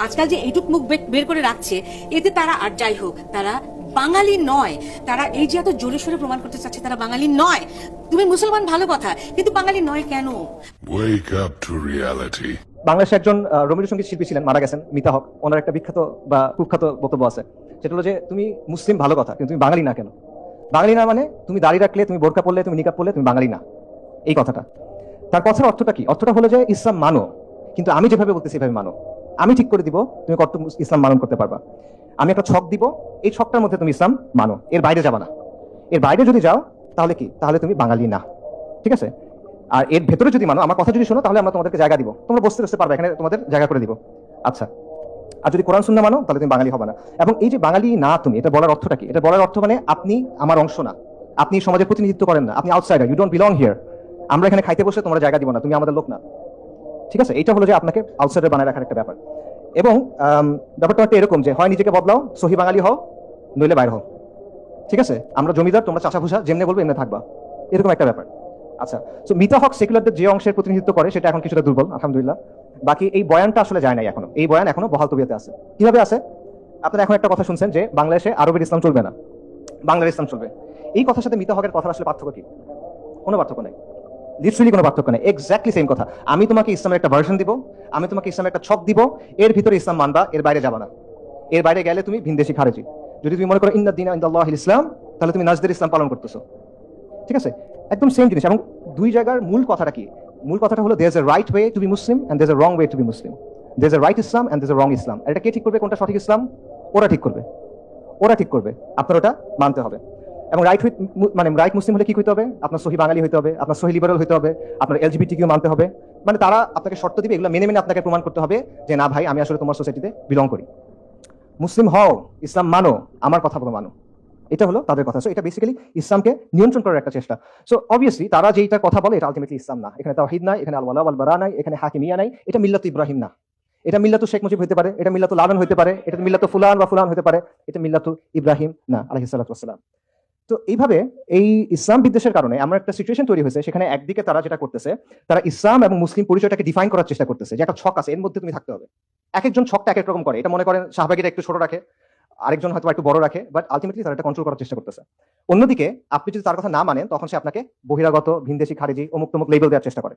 আজকাল যে এইটুক মুখ বের করে রাখছে, এতে তারা, আর যাই হোক, তারা বাঙালি নয়। তারা এই যে এত জোরে সোরে প্রমাণ করতে চাচ্ছে তারা বাঙালি নয়। তুমি মুসলমান, ভালো কথা, কিন্তু বাঙালি নয় কেন? Wake up to reality. বাংলাদেশে একজন রবীন্দ্র সঙ্গীত শিল্পী ছিলেন, মারা গেছেন, মিতা হক। ওনার একটা বিখ্যাত বা কুখ্যাত বক্তব্য আছে, সেটা হলো যে তুমি মুসলিম ভালো কথা, কিন্তু তুমি বাঙালি না কেন? বাঙালি না মানে তুমি দাড়ি রাখলে, তুমি বোরকা পরলে, তুমি নিকাব পরলে তুমি বাঙালি না, এই কথাটা। তার কথার অর্থটা কি? অর্থটা হলো যে ইসলাম মানো, কিন্তু আমি যেভাবে বলতেছি সেভাবে মানো। আমি ঠিক করে দিব তুমি কত ইসলাম পালন করতে পারবা। আমি একটা ছক দিব, এই ছকটার মধ্যে তুমি ইসলাম মানো, এর বাইরে যাবা না। এর বাইরে যদি যাও তাহলে কি? তাহলে তুমি বাঙালি না, ঠিক আছে? আর এর ভেতরে যদি মানো, আমার কথা যদি শোনো, তাহলে আমরা তোমাদেরকে জায়গা দিব, তোমরা বসতে বসতে পারবে, এখানে তোমাদের জায়গা করে দিব। আচ্ছা, আর যদি কোরআন সুন্নাহ মানো তাহলে তুমি বাঙালি হবে না। এবং এই যে বাঙালি না তুমি, এটা বলার অর্থটা কি? এটা বলার অর্থ মানে আপনি আমার অংশ না, আপনি সমাজের প্রতিনিধিত্ব করেন না, আপনি outsider, you don't belong here. আমরা এখানে খাইতে বসে তোমরা জায়গা দিব না, তুমি আমাদের লোক না, ঠিক আছে? এটা হলো যে আপনাকে আউটসাইডার বানায় রাখার একটা ব্যাপার। এবং ব্যাপারটা একটা এরকম যে হয় নিজেকে বদলাও, সহি বাঙালি হও, নইলে বাইর হও, ঠিক আছে? আমরা জমিদার, তোমরা চাচা ভুষা, যেমনি বলবো এমনি থাকবা, এরকম একটা ব্যাপার। আচ্ছা, তো মিতা হক সেকুলারদের যে অংশের প্রতিনিধিত্ব করে সেটা এখন কিছুটা দুর্বল, আলহামদুলিল্লাহ। বাকি এই বয়ানটা আসলে যায় নাই এখনো, এই বয়ান এখনো বহাল তবিয়তে আছে। কিভাবে আছে? আপনারা এখন একটা কথা শুনছেন যে বাংলাদেশে আরবের ইসলাম চলবে না, বাংলার ইসলাম চলবে। এই কথার সাথে মিতা হকের কথা আসলে পার্থক্য কি? কোনো পার্থক্য নেই, লিটারালি কোনো পার্থক্য নেই, এক্স্যাক্টলি সেম কথা। আমি তোমাকে ইসলামের একটা ভার্সন দিব, আমি তোমাকে ইসলামের একটা ছক দিব, এর ভিতরে ইসলাম মানবা, এর বাইরে যাবা না। এর বাইরে গেলে তুমি ভিনদেশী, খারেজি। যদি তুমি মনে করো ইন্নাদ দীনা ইনদাল্লাহিল ইসলাম, তাহলে তুমি নাজদের ইসলাম পালন করতেছো, ঠিক আছে? একদম সেম জিনিস। এবং দুই জায়গার মূল কথাটা কি? মূল কথাটা হলো there is a right way to be Muslim and there is a wrong way to be Muslim. There is a right Islam and there is a wrong Islam. এটা কে ঠিক করবে কোনটা সঠিক ইসলাম? ওরা ঠিক করবে, ওরা ঠিক করবে, আপনার ওটা মানতে হবে। এবং রাইট মানে রাইট মুসলিম হলে কি হইতে হবে? আপনার সহি বাঙালি হইতে হবে, আপনার সহি লিবারাল হইতে হবে, আপনার এলজিবিটি কিউ মানতে হবে। মানে তারা আপনাকে শর্ত দিবে, এগুলো মেনে মেনে আপনাকে প্রমাণ করতে হবে যে না ভাই, আমি আসলে তোমার সোসাইটিতে বিলং করি। মুসলিম হও, ইসলাম মানো, আমার কথা বলো মানো, এটা হলো তাদের কথা। সো এটা বেসিক্যালি ইসলামকে নিয়ন্ত্রণ করার একটা চেষ্টা। সো অবভিয়াসলি তারা যেটা কথা বলে এটা আলটিমেটলি ইসলাম না। এখানে তাওহীদ নাই, এখানে আল ওয়ালা ওয়াল বারা নাই, এখানে হাকিমিয়া নাই, এটা মিল্লাত ইব্রাহিম না। এটা মিল্লাতু শেখ মুজিব হতে পারে, এটা মিল্লাতু লালন হতে পারে, এটা মিল্লাতু ফুলান বা ফুলান হতে পারে, এটা মিল্লাতু ইব্রাহিম না, আলাইহিস সালাতু ওয়াস সালাম। তো এইভাবে এই ইসলাম বিদ্বেষের কারণে আমার একটা সিচুয়েশন তৈরি হয়েছে, সেখানে একদিকে তারা যেটা করতেছে, তারা ইসলাম এবং মুসলিম পরিচয়টাকে ডিফাইন করার চেষ্টা করতেছে যে একটা ছক আছে, এর মধ্যে তুমি থাকতে হবে। এক একজন ছকটা এক এক রকম করে। এটা মনে করেন শাহবাগীরা একটু ছোট রাখে, আরেকজন হয়তো একটু বড় রাখে, বাট আলটিমেটলি তারা এটা কন্ট্রোল করার চেষ্টা করতেছে। অন্যদিকে আপনি যদি তার কথা না মানেন, তখন সে আপনাকে বহিরাগত, ভিনদেশী, খারেজি, অমুক তমুক লেবেল দেওয়ার চেষ্টা করে।